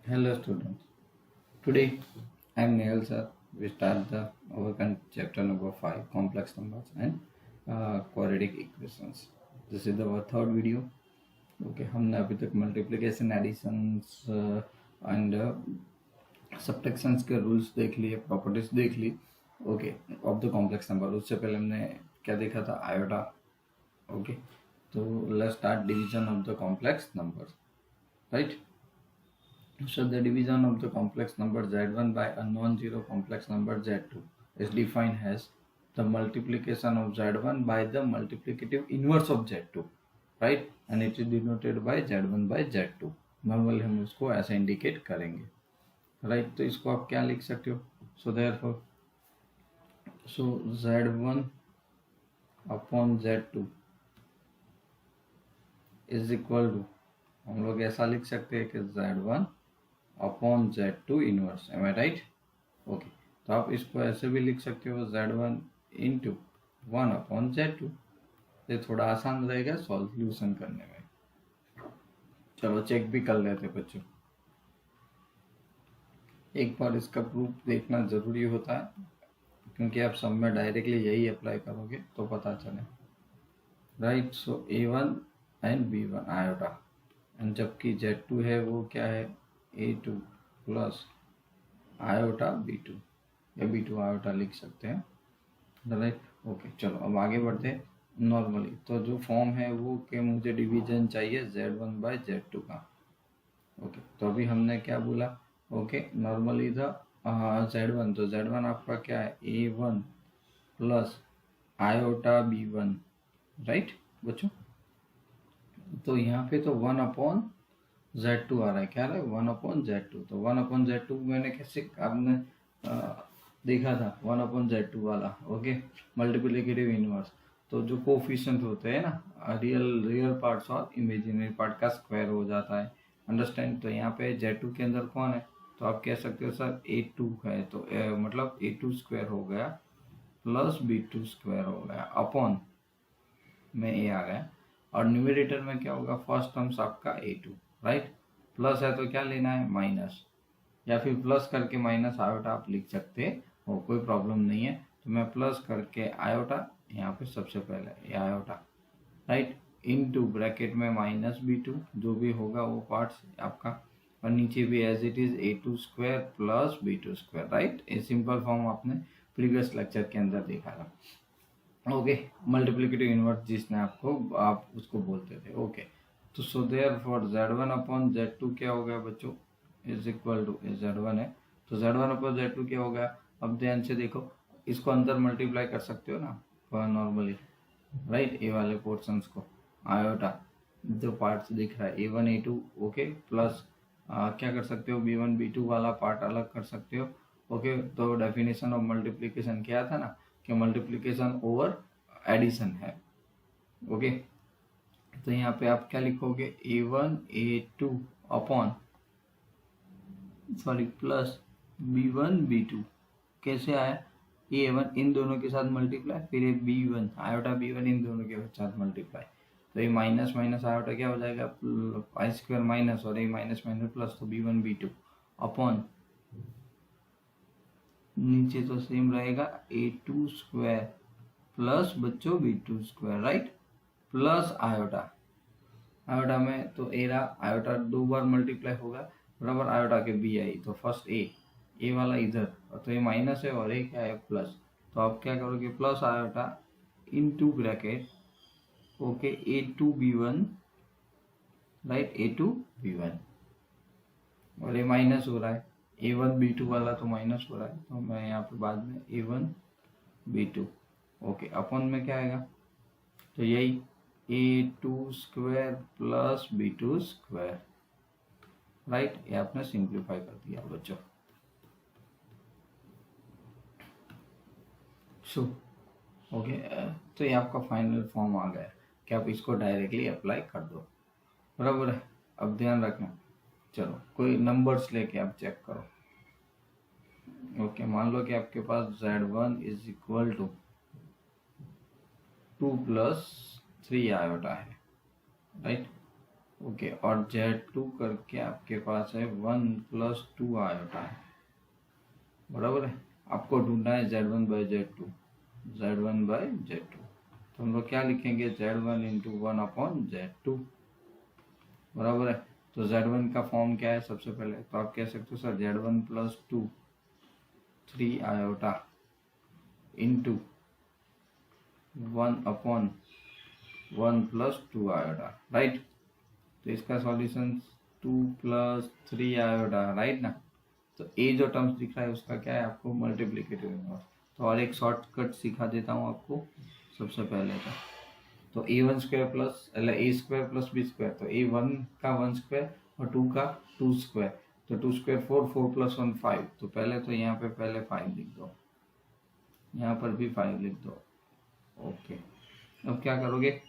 Hello students. Today I am Nehal sir. We start the our chapter number 5 complex numbers and quadratic equations. This is our third video. Okay, हमने अभी तक multiplication additions and subtractions के rules देख लिए, properties देख ली okay of the complex number. उससे पहले हमने क्या देखा था, आयोटा। ओके, तो let's start division of the complex number, right. So the division of the complex number z1 by a non-zero complex number z2 is defined as the multiplication of z1 by the multiplicative inverse of z2, right? And it is denoted by z1 by z2. Normally हम इसको ऐसे indicate करेंगे, right? तो इसको आप क्या लिख सकते हो? So therefore, so z1 upon z2 is equal to, हम लोग ऐसा लिख सकते हैं कि z1 upon z2 inverse. Am I right? Okay, तो आप इसको ऐसे भी लिख सकते हो z1 इंटू 1 अपॉन z2। ये थोड़ा आसान रहेगा सॉल्यूशन करने में। चलो चेक भी कर लेते बच्चों, एक बार इसका प्रूफ देखना जरूरी होता है क्योंकि आप सब में डायरेक्टली यही अप्लाई करोगे तो पता चले, right. So a1 and b1 iota, and जबकि z2 है वो क्या है, a2 प्लस आयोटा b2 या b2 आयोटा लिख सकते हैं, राइट। ओके, चलो अब आगे बढ़ते हैं। नॉर्मली तो जो फॉर्म है वो कि मुझे डिवीजन चाहिए z1 बाय z2 का। ओके, तो अभी हमने क्या बोला, ओके नॉर्मली द z1, तो z1 आपका क्या है, a1 plus iota b1, right बच्चों। तो यहाँ पे तो 1 अपॉन z2 आ रहा है, क्या आ रहा है, 1 अपॉन z2। तो 1 अपॉन z2 मैंने कैसे आपने देखा था, 1 अपॉन z2 वाला, ओके मल्टीप्लिकेटिव इनवर्स। तो जो कोफिशिएंट होते हैं ना, रियल पार्ट्स और इमेजिनरी पार्ट का स्क्वायर हो जाता है, अंडरस्टैंड। तो यहाँ पे z2 के अंदर कौन है, तो आप कह सकते हो सर a2 है, तो मतलब a2 स्क्वायर हो गया प्लस b2 स्क्वायर हो गया अपॉन में a आ गया, और न्यूमरेटर में क्या होगा, फर्स्ट टर्म्स आपका a2, राइट। प्लस है तो क्या लेना है, माइनस, या फिर प्लस करके माइनस आयोटा आप लिख सकते हो, कोई प्रॉब्लम नहीं है। तो मैं प्लस करके आयोटा, यहाँ पे सबसे पहले ये आयोटा, राइट, इनटू ब्रैकेट में माइनस b2, जो भी होगा वो पार्ट्स आपका, और नीचे भी as it is a2 square plus b2 square, right. ये सिंपल फॉर्म आपने प्रीवियस लेक्चर के अंदर देखा था, ओके मल्टीप्लिकेटिव इनवर्स जिसने आपको, आप उसको बोलते थे, ओके। तो so there for z1 upon z2 क्या हो गया बच्चों, इज इक्वल टू, z1 है तो z1 अपॉन z2 क्या हो गया। अब ध्यान से देखो, इसको अंदर मल्टीप्लाई कर सकते हो ना नॉर्मली, राइट। ए वाले पोर्शंस को आयोटा, जो पार्ट्स दिख रहा है a1 a2, ओके प्लस क्या कर सकते हो, b1 b2 वाला पार्ट अलग कर सकते हो, ओके। तो डेफिनेशन ऑफ मल्टीप्लिकेशन क्या था ना, कि मल्टीप्लिकेशन ओवर एडिशन है, ओके। तो यहाँ पे आप क्या लिखोगे, a1 a2 upon, sorry plus b1 b2, कैसे आया, a1 इन दोनों के साथ मल्टीप्लाई, फिर ये b1 आयोटा b1 इन दोनों के साथ मल्टीप्लाई, तो ये माइनस माइनस आयोटा क्या हो जाएगा, पाई स्क्वायर माइनस, और ये माइनस माइनस प्लस, तो b1 b2 अपॉन, नीचे तो सेम रहेगा a2 स्क्वायर प्लस बच्चों b2 square, right, plus iota, iota में तो ए रहा, आयोटा दो बार मल्टीप्लाई होगा, बराबर आयोटा के बी आई, तो फर्स्ट ए वाला इधर, तो ये माइनस है और ए क्या है, प्लस। तो आप क्या करोगे, plus iota into bracket, okay a2b1, right a2b1, और ये माइनस हो रहा है, a1 b2 वाला तो माइनस हो रहा है, तो मैं यहाँ पे बाद में a1 b2, ओके अपॉन में क्या आएगा, तो यही a2 square plus b2 square, right. ये आपने सिंप्लीफाई कर दिया बच्चों। सो ओके, तो ये आपका फाइनल फॉर्म आ गया कि आप इसको डायरेक्टली अप्लाई कर दो, बराबर है। अब ध्यान रखना, चलो कोई नंबर्स लेके आप चेक करो, ओके। मान लो कि आपके पास z1 is equal to 2 plus 3 iota है, राइट। ओके, और Z2 करके आपके पास है 1+2 आयोटा है, बराबर है। आपको ढूंढना है Z1/Z2, Z1/Z2, तो हम लोग क्या लिखेंगे, Z1 इंटू 1/Z2, बराबर है। तो Z1 का फॉर्म क्या है, सबसे पहले तो आप कह सकते हो sir Z1+2 3 iota into 1/1+2 iota, right. तो इसका सॉल्यूशन 2+3 आयोटा, राइट ना। तो ए जो टर्म्स दिख रहा है उसका क्या है, आपको मल्टीप्लीकेटिव इनवर्स। तो और एक शॉर्टकट सिखा देता हूँ आपको सबसे पहले तो a1² plus a² plus b², तो a1 का 1² और 2 का 2², तो 2² 4, 4 + 1 5। तो पहले तो यहाँ पे पहले 5 लिख दो, यहाँ पर भी 5 लिख दो, ओके। अब क्या करोगे,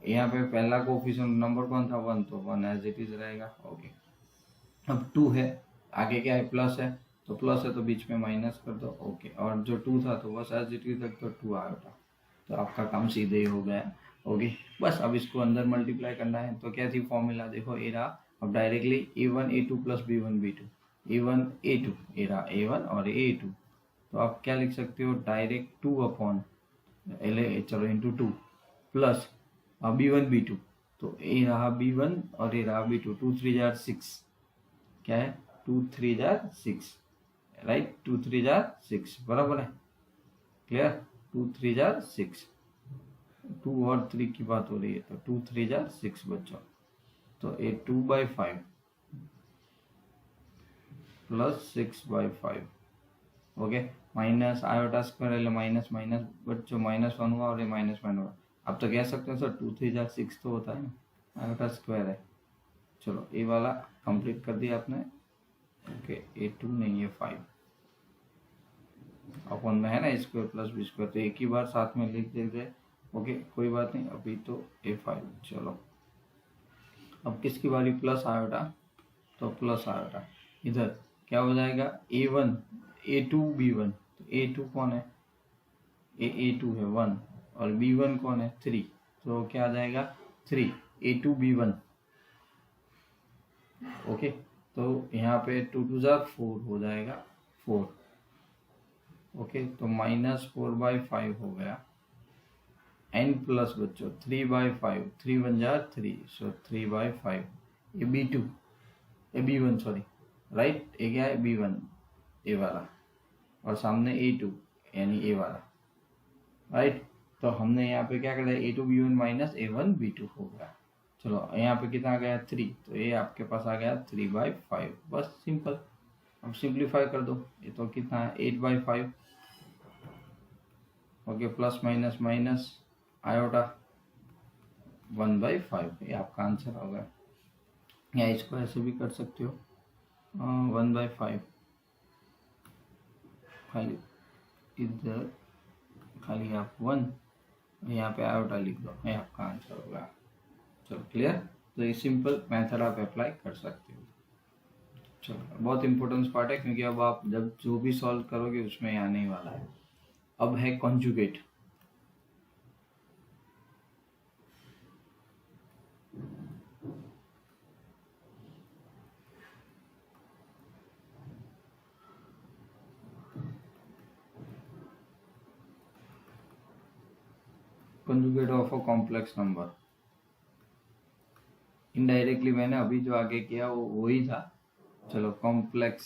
यहाँ पे पहला कोफिशिएंट नंबर कौन था, 1, तो 1 एज इट इज रहेगा, ओके। अब 2 है, आगे क्या है, प्लस है, तो प्लस है तो बीच में माइनस कर दो, ओके। और जो 2 था तो बस एज इट इज रख दो, 2 आयोटा। तो आपका काम सीधे ही हो गया, ओके। बस अब इसको अंदर मल्टीप्लाई करना है, तो क्या थी फॉर्मूला, देखो ए रहा। अब directly a1 a2 plus b1 b2, a1 a2 ए रहा a1 और a2, तो आप क्या लिख सकते हो, डायरेक्ट 2 अपॉन चलो इंटू 2 प्लस b1 b2, तो ए रहा b1 और ए रहा b2, 2 3 जार 6, क्या है 2 3 जार 6, राइट, 2 3 जार 6, बराबर है, क्लियर। 2 3 जार 6, 2 और 3 की बात हो रही है, तो 2 3 जार 6 बच्चों, तो ए 2/5 plus 6/5, okay. Minus iota square minus minus बच्चों -1 हुआ और ये -1 हुआ। आप तो कह सकते हो सर 2 3 जार 6 तो होता है ना, आयोटा स्क्वायर है। चलो ए वाला कंप्लीट कर दिया आपने, ओके। a2 नहीं है 5 अपन में है ना, स्क्वायर प्लस b², तो एक ही बार साथ में लिख देते, ओके कोई बात नहीं। अभी तो a5, चलो अब किसकी बारी, प्लस आयोटा, तो प्लस आयोटा इधर क्या हो जाएगा, a1 a2 b1, तो a2 कौन है, a2 है 1 और b1 कौन है 3, तो क्या आ जाएगा 3 a2 b1, ओके। तो यहाँ पे 2 2 जार 4 हो जाएगा 4, ओके। तो -4/5 हो गया, n प्लस बच्चों 3/5, 3 1 जार 3, सो 3/5, ये b2 ये b1 सॉरी, राइट। ये क्या है b1 ए वाला, और सामने a2 यानी ए वाला, राइट। तो हमने यहाँ पे क्या कर लिया, a2 b1 minus a1 b2 हो गया। चलो यहाँ पे कितना आ गया 3, तो ये आपके पास आ गया 3/5, बस सिंपल। अब सिंप्लीफाई कर दो, ये तो कितना है 8/5, okay, plus minus minus iota 1/5, ये आपका आंसर होगा। या इसको ऐसे भी कर सकते हो 1/5, खाली इधर खाली आप 1 यहाँ पे आयोटा लिख दो, ये आपका आंसर होगा। चलो क्लियर, तो ये सिंपल मेथड आप अप्लाई कर सकते हो। चलो बहुत इंपॉर्टेंट पार्ट है, क्योंकि अब आप जब जो भी सॉल्व करोगे उसमें आने ही वाला है। अब है conjugate, conjugate of a complex number. Indirectly मैंने अभी जो आगे किया वो वही था। चलो कॉम्प्लेक्स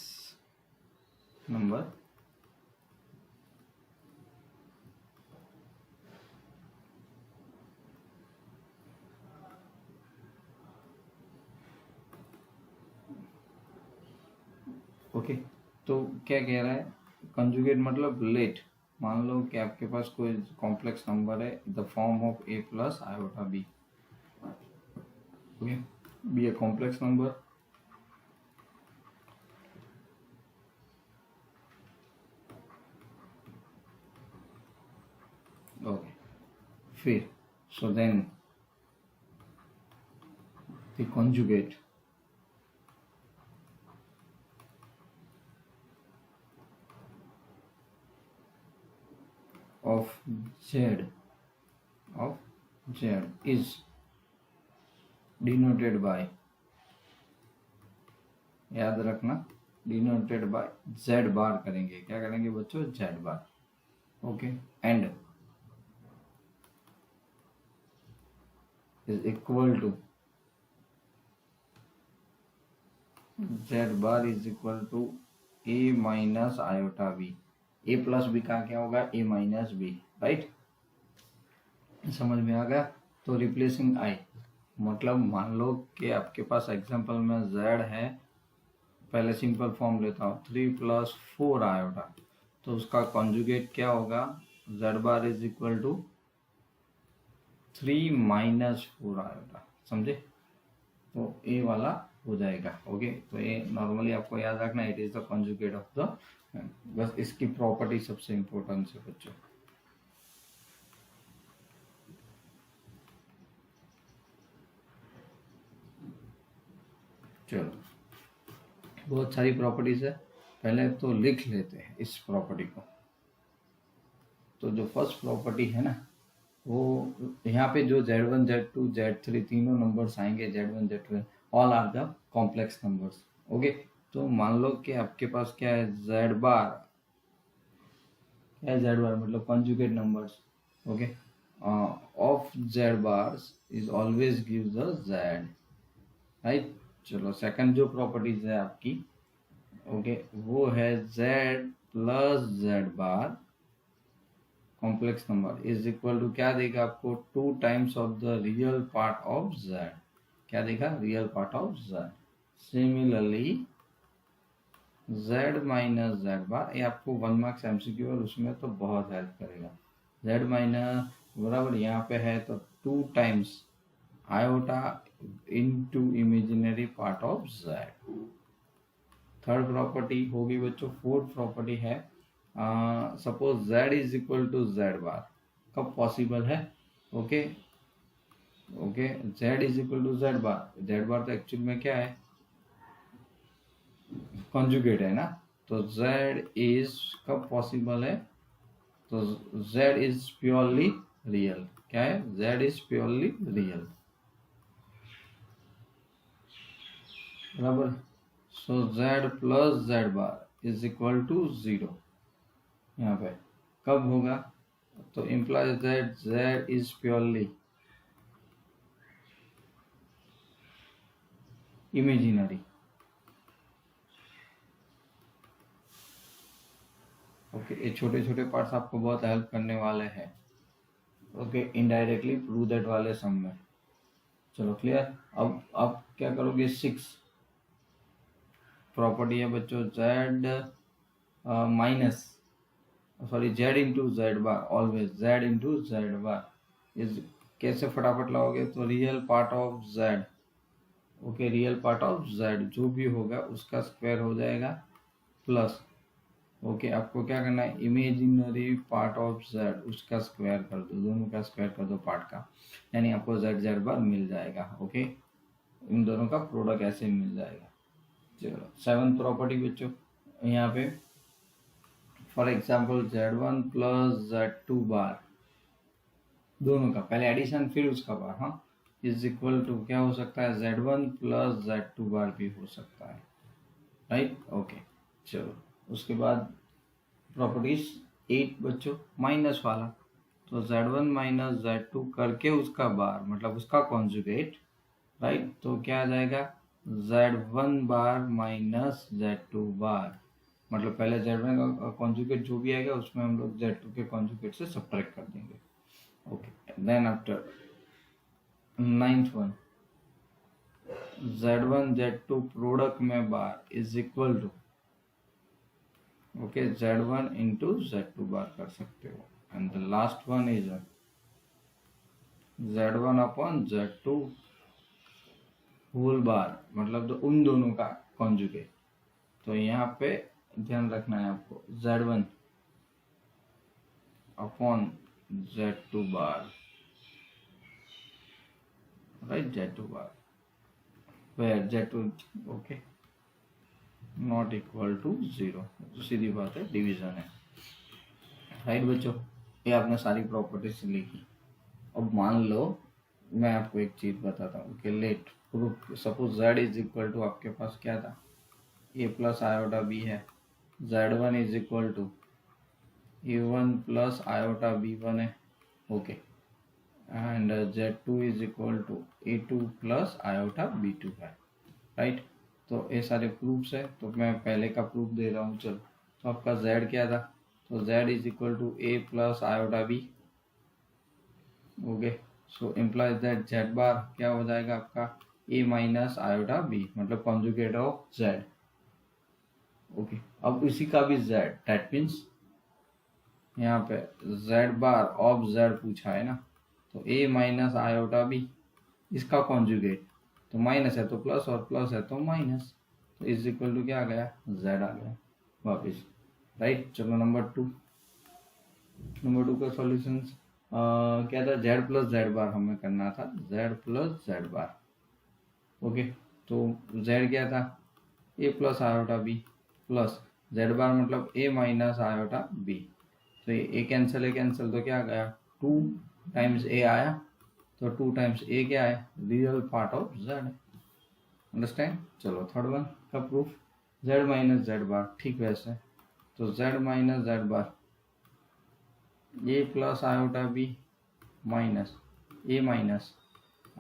नंबर, ओके। तो क्या कह रहा है, कंजुगेट मतलब लेट। मान लो कि आपके पास कोई कॉम्प्लेक्स नंबर है, the form of a plus iota b, okay, be a complex number, okay. फिर so then the conjugate of z is denoted by, याद रखना, डिनोटेड बाय जेड बार करेंगे। क्या करेंगे बच्चों? Z bar. Okay, and is equal to Z bar is equal to A minus iota B. A plus B का क्या होगा? A minus B, right? समझ में आ गया? तो रिप्लेसिंग आई, मतलब मान लो कि आपके पास एग्जांपल में z है, पहले सिंपल फॉर्म लेता हूँ, 3 + 4 आयोटा, तो उसका कॉन्जुगेट क्या होगा? z bar is equal to 3 - 4 iota, समझे? तो ए वाला हो जाएगा। ओके, तो ये नॉर्मली आपको याद रखना, it is the conjugate of the, बस इसकी प्रॉपर्टी सबसे इंपॉर्टेंट है बच्चों। चलो, बहुत सारी प्रॉपर्टीज है, पहले तो लिख लेते हैं इस प्रॉपर्टी को। तो जो फर्स्ट प्रॉपर्टी है ना, वो यहाँ पे जो Z1, Z2, Z3 तीनों नंबर्स आएंगे, Z1, Z2 all are the complex numbers. Okay, तो मान लो कि आपके पास क्या है? Z बार, क्या है Z बार? मतलब conjugate numbers. Okay, of Z bars is always give the Z, राइट? चलो, सेकंड जो प्रॉपर्टीज है आपकी, ओके, वो है Z plus Z bar complex number is equal to, क्या देगा आपको? 2 times of the real part of Z। क्या देगा? Real part of Z। Similarly Z minus Z bar, ये आपको 1 मार्क्स MCQ और उसमें तो बहुत हेल्प करेगा। Z माइनस बराबर यहाँ पे है तो 2 times iota into imaginary part of Z। Third property होगी बच्चों। फोर्थ प्रॉपर्टी है, suppose Z is equal to Z bar, कब पॉसिबल है? Okay, okay, Z is equal to Z bar, Z bar तो एक्चुअल में क्या है? कॉन्जुगेट है ना, तो Z इज कब पॉसिबल है? तो Z इज प्योरली रियल। क्या है? Z इज प्योरली रियल, बराबर। So Z plus Z bar is equal to 0 यहाँ पे कब होगा? तो implies that Z is purely imaginary. Okay, ये छोटे छोटे पार्ट्स आपको बहुत हेल्प करने वाले हैं। ओके, इनडायरेक्टली प्रूव दैट वाले सम में। चलो, क्लियर? अब आप क्या करोगे? 6 प्रॉपर्टी है बच्चों, Z minus, sorry, Z into Z bar, always Z into Z bar is, कैसे फटाफट लाओगे? तो real part of Z, okay, real part of Z जो भी होगा उसका स्क्वायर हो जाएगा प्लस, ओके, आपको क्या करना है? इमेजिनरी पार्ट ऑफ Z उसका स्क्वायर कर दो, दोनों का स्क्वायर कर दो पार्ट का, यानी आपको Z बार मिल जाएगा। ओके, इन दोनों का प्रोडक्ट ऐसे मिल जाएगा। चलो, 7th प्रॉपर्टी बच्चों, यहाँ पे for example Z1 plus Z2 बार, दोनों का पहले एडिशन फिर उसका बार, हाँ, इज इक्वल टू क्या हो सकता है? Z1 प्लस Z2 बार भी हो सकता है, राइट? ओके, चलो, उसके बाद प्रॉपर्टीज 8 बच्चों, माइनस वाला, तो Z1 माइनस Z2 करके उसका बार, मतलब उसका कॉन्जुगेट, राइट? तो क्या आ जाएगा? Z1 बार माइनस Z2 बार, मतलब पहले Z1 का कॉन्जुगेट जो भी आएगा उसमें हम लोग Z2 के कॉन्जुगेट से सब्ट्रैक्ट कर देंगे। Okay, then after 9th one, Z1 Z2 product में bar is equal to, okay, Z1 into Z2 bar कर सकते हो, and the last one is Z1 upon Z2 whole bar, मतलब तो उन दोनों का कॉन्जुगेट। तो यहाँ पे ध्यान रखना है आपको, Z1 upon Z2 bar, right? Z2 bar where Z2, okay, not equal to 0, तो सीधी बात है, डिवीजन है, राइट बच्चों? ये आपने सारी प्रॉपर्टीज लिखी। अब मान लो मैं आपको एक चीज बताता हूँ कि let proof, suppose z is equal to, आपके पास क्या था, a प्लस आयोटा b है, z1 is equal to a1 plus iota b1 है, okay, and z2 is equal to a2 plus iota b2 है, राइट। तो ये सारे प्रूफ्स है, तो मैं पहले का प्रूफ दे रहा हूँ। चलो, तो आपका z क्या था, तो z is equal to a plus iota b, okay. So implies that z bar क्या हो जाएगा आपका a माइनस आयोटा b, मतलब कॉन्जुगेट ऑफ z, ओके। अब इसी का भी z, दैट मीन्स यहाँ पे z बार ऑफ z पूछा है ना, तो a माइनस आयोटा b, इसका कॉन्जुगेट, तो माइनस है तो प्लस और प्लस है तो माइनस, तो इज इक्वल टू क्या आ गया, z आ गया वापिस, राइट। चलो नंबर टू का सॉल्यूशन क्या था, z प्लस z बार हमें करना था, z प्लस z बार, ओके। तो z क्या था, a plus iota b plus z bar मतलब a माइनस आयोटा b, तो ये कैंसिल है, कैंसिल, तो क्या आ गया, 2 टाइम्स a आया, तो 2 टाइम्स a क्या है, real part of z, understand. चलो थर्ड वन का प्रूफ, z माइनस z बार, ठीक वैसे, तो z minus z bar a plus iota b minus a minus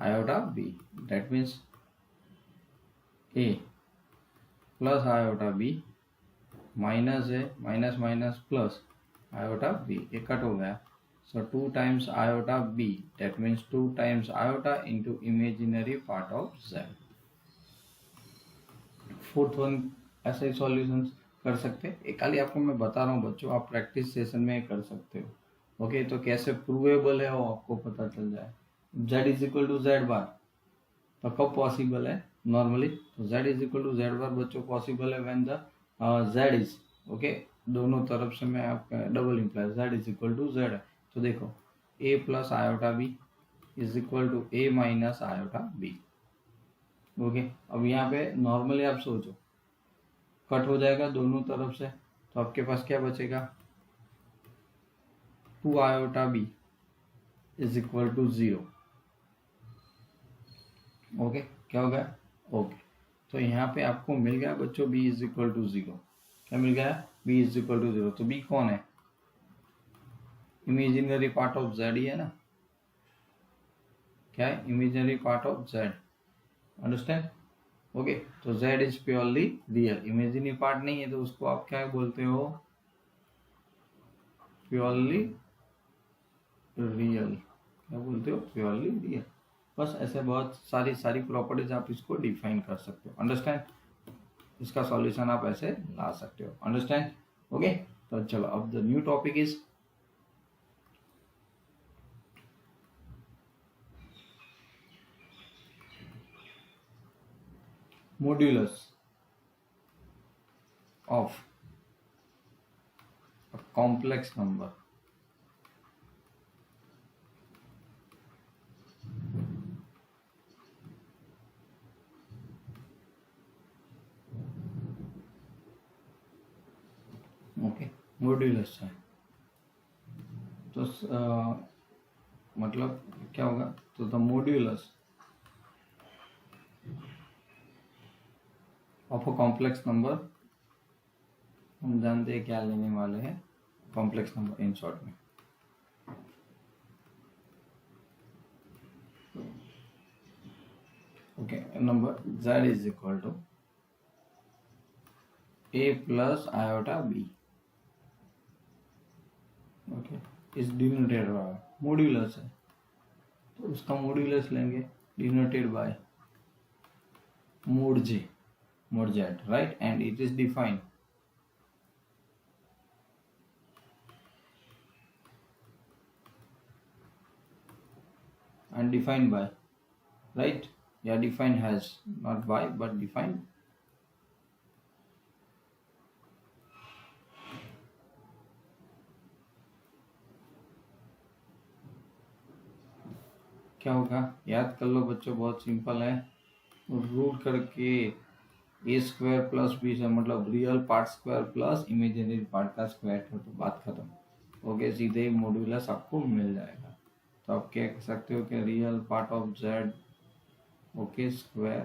iota b, that means a plus iota b minus a minus minus plus iota b, ये cut हो गया, सो 2 times iota b, that means 2 times iota into imaginary part of z। Fourth one ऐसे ही solution कर सकते हैं, एक खाली आपको मैं बता रहा हूँ बच्चों, आप प्रैक्टिस सेशन में कर सकते हो, ओके। तो कैसे प्रूवेबल है वो आपको पता चल जाए, z is equal to z bar, तो कब पॉसिबल है नॉर्मली, तो z is equal to z bar बच्चों पॉसिबल है when the z is, okay, दोनों तरफ से मैं आपका double imply, z is equal to z है, तो देखो a plus iota b is equal to a minus iota b, okay. अब यहाँ पे नॉर्मली आप सोचो, कट हो जाएगा दोनों तरफ से, तो आपके पास क्या बचेगा, 2 iota b is equal to 0, okay, क्या हो गया, ओके। तो यहाँ पे आपको मिल गया बच्चों b इज इक्वल टू 0, क्या मिल गया, b इज इक्वल टू 0, तो b कौन है, इमेजिनरी पार्ट ऑफ z ही है ना, क्या है, imaginary part of z, understand, okay. तो z is purely real, imaginary part नहीं है तो उसको आप क्या बोलते हो, प्योरली रियल, क्या बोलते हो, प्योरली रियल, बस ऐसे बहुत सारी प्रॉपर्टीज आप इसको डिफाइन कर सकते हो, अंडरस्टैंड, इसका सॉल्यूशन आप ऐसे ला सकते हो, अंडरस्टैंड, ओके। तो चलो अब the new topic is modulus of a complex number, okay, modulus है, तो मतलब क्या होगा, तो the modulus of a complex number, हम जानते हैं क्या लेने वाले हैं, कॉम्प्लेक्स नंबर इन शॉर्ट में, okay, number z is equal to a plus iota b, okay, इस डिनोटेड बाय मॉड्यूलस है, तो उसका मॉड्यूलस लेंगे denoted by mod j, mod z, right, and it is defined and defined by, right, yeah, defined has, not by but defined, क्या होगा, याद कर लो बच्चों, बहुत सिंपल है, रूट करके ए स्क्वायर प्लस बी से, मतलब real part square plus imaginary part का स्क्वायर, तो बात खत्म, ओके, सीधे मॉड्यूलस आपको मिल जाएगा, तो आप क्या कह सकते हो कि real part of Z okay square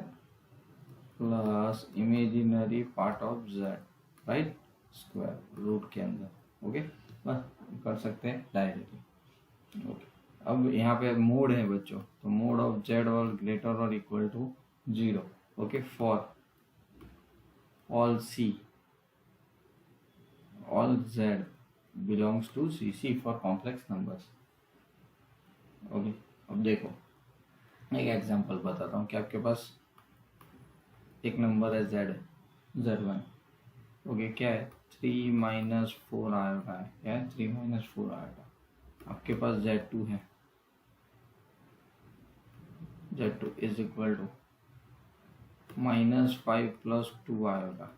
plus imaginary part of Z right square root के अंदर ओके बस कर सकते हैं डायरेक्टली ओके। अब यहाँ पे मोड है बच्चों, तो मोड ऑफ जेड और ग्रेटर और equal to 0 okay for all C all Z belongs to C for complex numbers okay. अब देखो एक एग्जांपल बताता हूँ कि आपके पास एक नंबर है z1 ओके क्या है 3 - 4 आयोटा है, क्या है 3 - 4 आयोटा। आपके पास z2 है, z2 is equal to -5 + 2 iota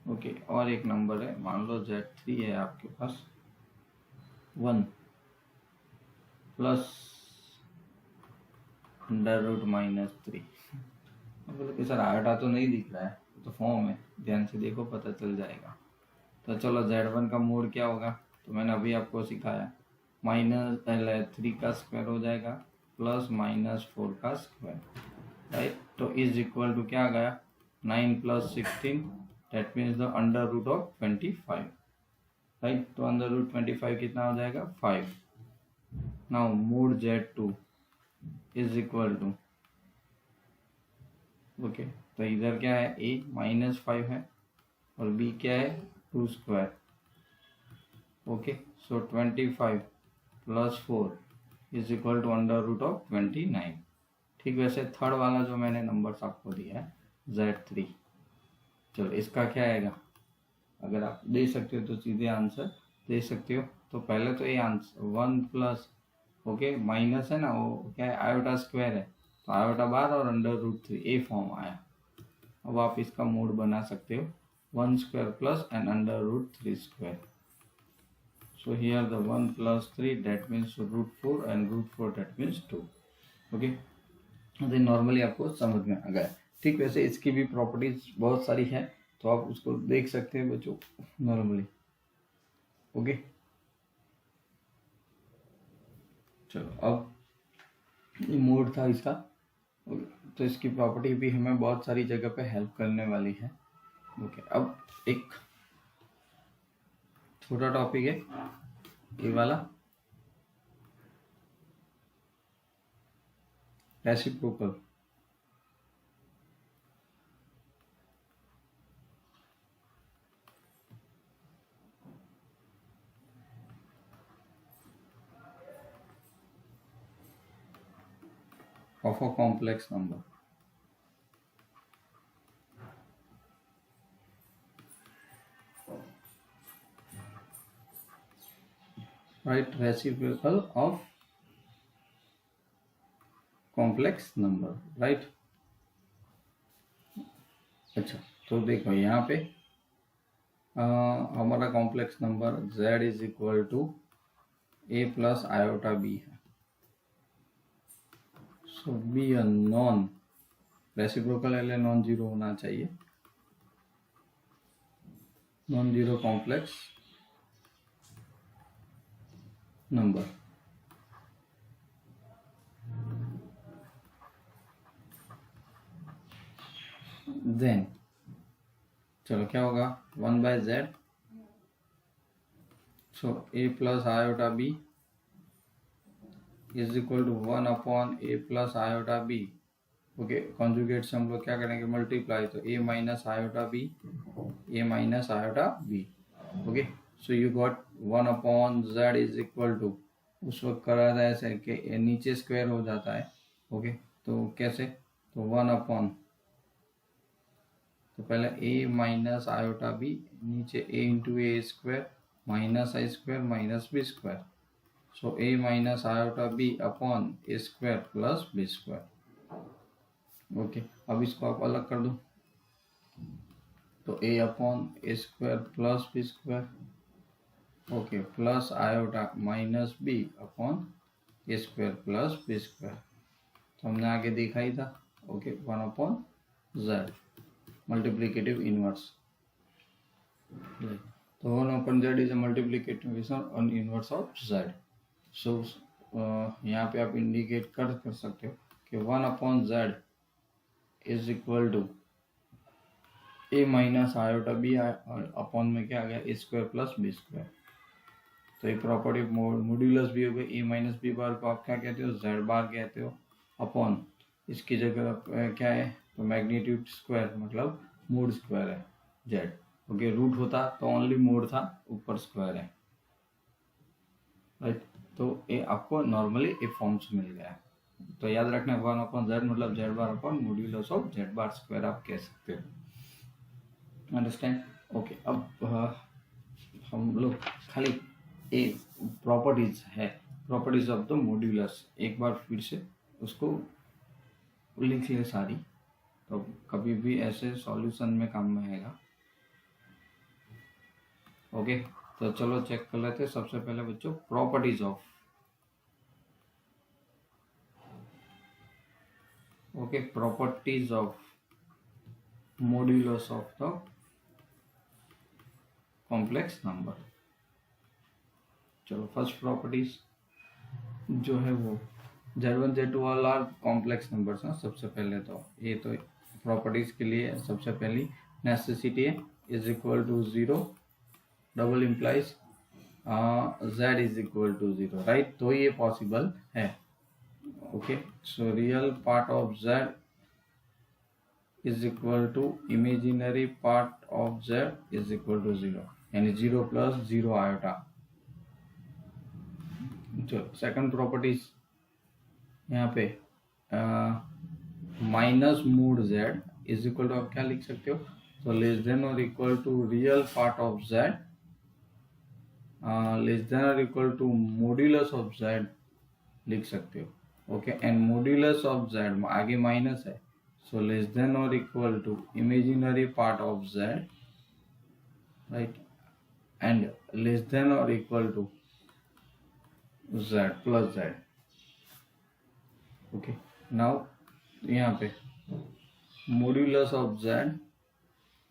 okay. और एक नंबर है मान लो z3 है आपके पास 1 + √-3। बोले कि सर आयोटा तो नहीं दिख रहा है, तो फॉर्म है, ध्यान से देखो पता चल जाएगा। तो चलो z1 का मोड क्या होगा, तो मैंने अभी आपको सिखाया -3 का स्क्वायर हो जाएगा प्लस -4 का स्क्वायर राइट। तो इज इक्वल टू क्या आ गया 9 + 16 दैट मीन्स द √25 राइट। तो √25 कितना हो जाएगा 5। Now mod z2 is equal to okay. तो इधर क्या है a -5 है और b क्या है 2 square okay. So 25 + 4 is equal to √29। ठीक वैसे थर्ड वाला जो मैंने नंबर्स आपको दिया है z3, चलो इसका क्या आएगा, अगर आप दे सकते हो तो सीधे आंसर दे सकते हो। तो पहले तो ये आंसर 1 प्लस ओके माइनस है ना, वो क्या है आयोटा स्क्वायर है, तो आयोटा बार और √3 ए फॉर्म आया। अब आप इसका मोड बना सकते हो 1 square plus and √3 square. So here the 1 + 3 that means √4 and √4 that means 2 okay. तो नॉर्मली आपको समझ में आ गया। ठीक वैसे इसकी भी प्रॉपर्टीज बहुत सारी है, तो आप उसको देख सकते हैं बच्चों नॉर्मली ओके। चलो अब मोड था इसका, तो इसकी प्रॉपर्टी भी हमें बहुत सारी जगह पे हेल्प करने वाली है ओके। अब एक छोटा टॉपिक है ये वाला reciprocal. of a complex number right, reciprocal of complex number right। अच्छा तो देखो यहाँ पे हमारा complex number z is equal to a + iota b है। So be a non reciprocal है, नॉन जीरो होना चाहिए, non zero complex number. Then चलो क्या होगा 1/z, so a + iota b is equal to 1/a + iota b okay. Conjugate से हम लोग क्या करेंगे मल्टीप्लाई, तो a - iota b a - iota b okay. So you got 1/z is equal to, उस वक्त करा था ऐसे कि नीचे स्क्वायर हो जाता है ओके। तो कैसे, तो 1/, तो पहले a - आयोटा b नीचे a × a square -i² - b²। So a - iota b upon a² + b²। Okay अब इसको आप अलग कर दो, तो a/a² + b² okay plus iota -b upon a² + b²। तो हमने आगे देखा ही था ओके 1/z मल्टीप्लिकेटिव इनवर्स। तो 1/z is a multiplicative on inverse of z so यहाँ पे आप इंडिकेट कर सकते हो कि 1/z is equal to A minus iota b, और अपॉन में क्या आ गया a square plus b square. तो ये प्रॉपर्टी मॉड्यूलस भी हो गई। ए माइनस बी बार को आप क्या कहते हो, जेड बार कहते हो, अपॉन इसकी जगह क्या है तो मैग्नीट्यूड स्क्वायर मतलब मोड स्क्वायर है जेड। ओके, रूट होता तो ओनली मोड था, ऊपर स्क्वायर है, राइट। तो ये आपको नॉर्मली ए फॉर्म से मिल गया है। तो याद रखना 1/z मतलब Z bar upon modulus of Z bar square आप कह सकते हो। अंडरस्टैंड? ओके, अब हम लोग खाली ए प्रॉपर्टीज है, प्रॉपर्टीज ऑफ द मॉड्यूलस, एक बार फिर से उसको लिख ले सारी, तो कभी भी ऐसे सॉल्यूशन में काम में आएगा। ओके, तो चलो चेक कर लेते हैं। सबसे पहले बच्चों properties of, okay, properties of modulus of the complex number. चलो फर्स्ट प्रॉपर्टीज जो है वो Z1 Z2 all are complex numbers ना। सबसे पहले तो ये तो प्रॉपर्टीज के लिए सबसे पहली नेसेसिटी है, is equal to 0 double implies z is equal to 0, right. तो ये पॉसिबल है। Okay, so real part of z is equal to imaginary part of z is equal to 0, यानी 0 प्लस 0 आयोटा। चलो सेकंड प्रॉपर्टीज यहाँ पे minus mod z is equal to, आप क्या लिख सकते हो, तो लेस देन और equal to real part of z, less than और equal to modulus of z लिख सकते हो। Okay, and modulus of z आगे माइनस है, सो लेस देन और equal to imaginary part of z, right, and less than और equal to z plus z। Okay, now यहाँ पे modulus of z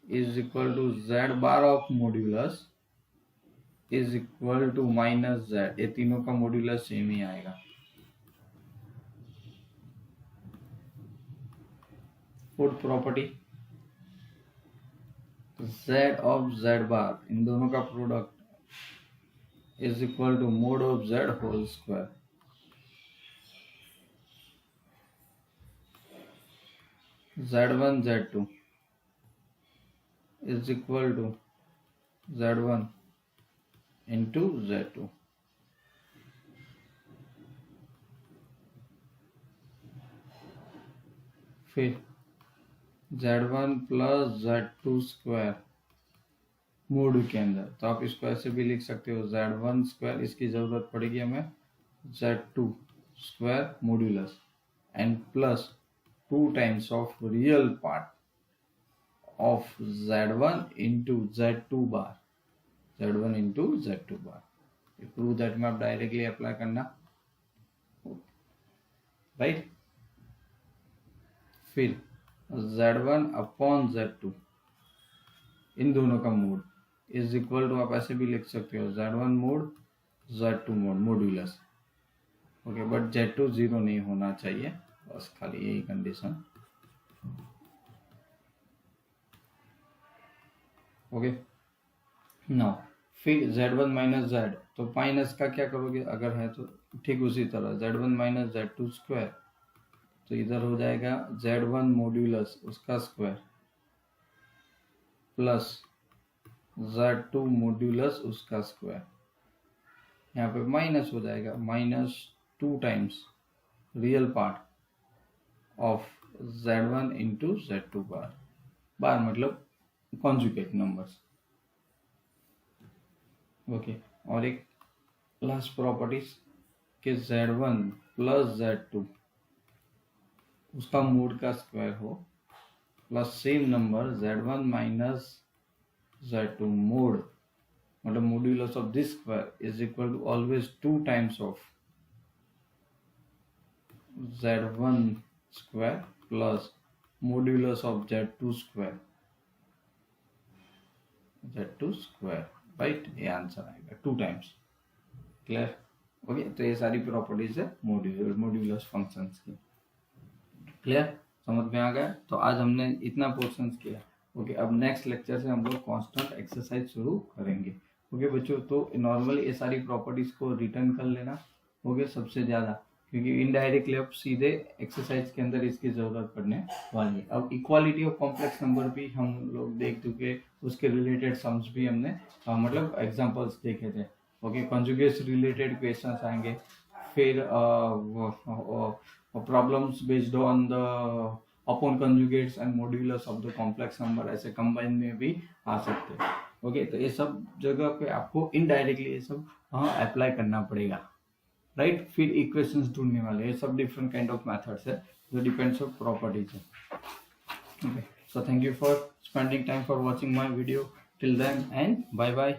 is equal to z bar of modulus is equal to minus z, ये तीनों का modulus same ही आएगा। Fourth property z of z bar, इन दोनों का product is equal to mod of z whole square. z1 z2 is equal to z1 into z2। फिर z1 plus z2 square mode के अंदर, तो आप इसको ऐसे भी लिख सकते हो z1 स्क्वायर, इसकी जरूरत पड़ेगी हमें z2 square modulus and plus 2 times of real part of z1 into z2 bar, z1 into z2 bar. Prove that में आप डायरेक्टली अप्लाई करना, राइट। फिर z1 अपॉन z2 इन दोनों का मोड इज इक्वल टू, आप ऐसे भी लिख सकते हो z1 mode z2 mode modulus. Okay, but z2 0 नहीं होना चाहिए, बस खाली यही कंडीशन। ओके, नाउ फिर z1 माइनस z, तो माइनस का क्या करोगे अगर है तो, ठीक उसी तरह z1 माइनस z2 स्क्वायर, तो इधर हो जाएगा z1 मॉड्यूलस उसका स्क्वायर प्लस z2 मॉड्यूलस उसका स्क्वायर। यहाँ पे माइनस हो जाएगा -2 times real part of z1 into z2 बार, बार मतलब कॉन्जुगेट नंबर्स। ओके, और एक लास्ट प्रॉपर्टीज कि z1 प्लस z2 उसका मोड का स्क्वायर हो, plus same number z1 minus z2 mod मतलब modulus of this square is equal to always 2 times of z1 square plus modulus of z2 square, z2 square, right. ये answer आएगा 2 times. Clear? Okay, तो ये सारी properties है modulus functions की। Clear, समझ में आ गया? तो आज हमने इतना पोर्शंस किया। ओके, अब नेक्स्ट लेक्चर से हम लोग कांस्टेंट एक्सरसाइज शुरू करेंगे। ओके बच्चों, तो नॉर्मली ये सारी प्रॉपर्टीज को रिटर्न कर लेना। ओके, सबसे ज़्यादा, क्योंकि इनडायरेक्टली अब सीधे एक्सरसाइज के अंदर इसकी ज़रूरत पड़ने वाली है। अब इक्वालिटी ऑफ कॉम्प्लेक्स नंबर भी हम लोग देख चुके, उसके रिलेटेड सम्स भी हमने मतलब एग्जांपल्स देखे थे। ओके, कॉन्जुगेट रिलेटेड क्वेश्चंस आएंगे, फिर problems based on the upon conjugates and modulus of the complex number, ऐसे कंबाइन में भी आ सकते हैं। ओके, तो ये सब जगह पे आपको इनडायरेक्टली ये सब अप्लाई करना पड़ेगा, राइट? फिर इक्वेशंस ढूंढने वाले, ये सब डिफरेंट काइंड ऑफ मेथड्स है जो डिपेंड्स ऑन प्रॉपर्टीज है। Okay, so thank you for spending time for watching my video. Till then, and bye bye.